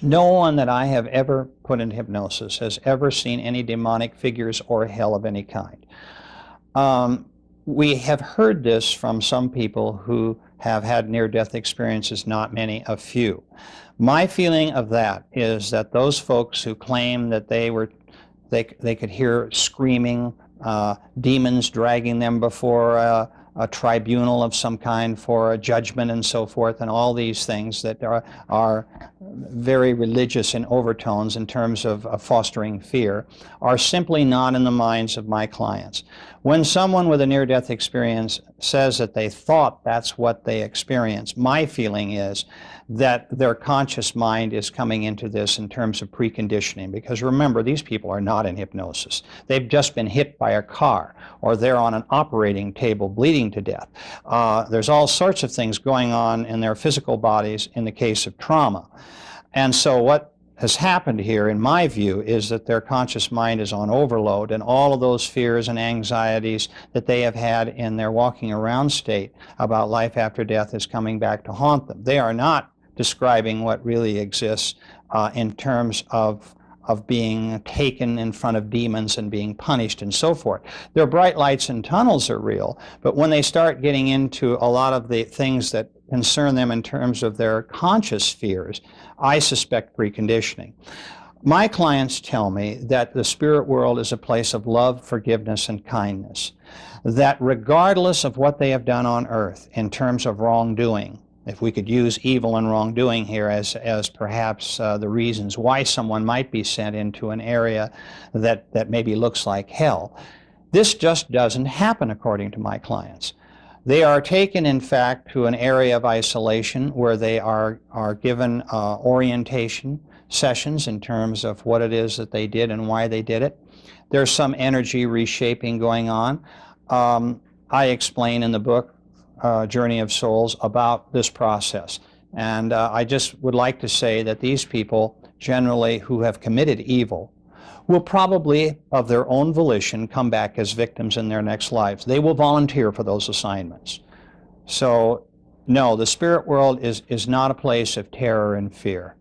No one that I have ever put in hypnosis has ever seen any demonic figures or hell of any kind. We have heard this from some people who have had near-death experiences, not many, a few. My feeling of that is that those folks who claim that they could hear screaming, demons dragging them before a tribunal of some kind for a judgment and so forth, and all these things that are very religious in overtones in terms of fostering fear, are simply not in the minds of my clients. When someone with a near-death experience says that they thought that's what they experienced, my feeling is that their conscious mind is coming into this in terms of preconditioning. Because remember, these people are not in hypnosis. They've just been hit by a car, or they're on an operating table bleeding to death. There's all sorts of things going on in their physical bodies in the case of trauma. And so what has happened here, in my view, is that their conscious mind is on overload, and all of those fears and anxieties that they have had in their walking around state about life after death is coming back to haunt them. They are not describing what really exists in terms of being taken in front of demons and being punished and so forth. Their bright lights and tunnels are real, but when they start getting into a lot of the things that concern them in terms of their conscious fears, I suspect preconditioning. My clients tell me that the spirit world is a place of love, forgiveness, and kindness. That regardless of what they have done on earth in terms of wrongdoing, if we could use evil and wrongdoing here as perhaps the reasons why someone might be sent into an area that maybe looks like hell, this just doesn't happen according to my clients. They are taken, in fact, to an area of isolation where they are given orientation sessions in terms of what it is that they did and why they did it. There's some energy reshaping going on. I explain in the book, Journey of Souls, about this process. And I just would like to say that these people, generally who have committed evil, will probably, of their own volition, come back as victims in their next lives. They will volunteer for those assignments. So, no, the spirit world is not a place of terror and fear.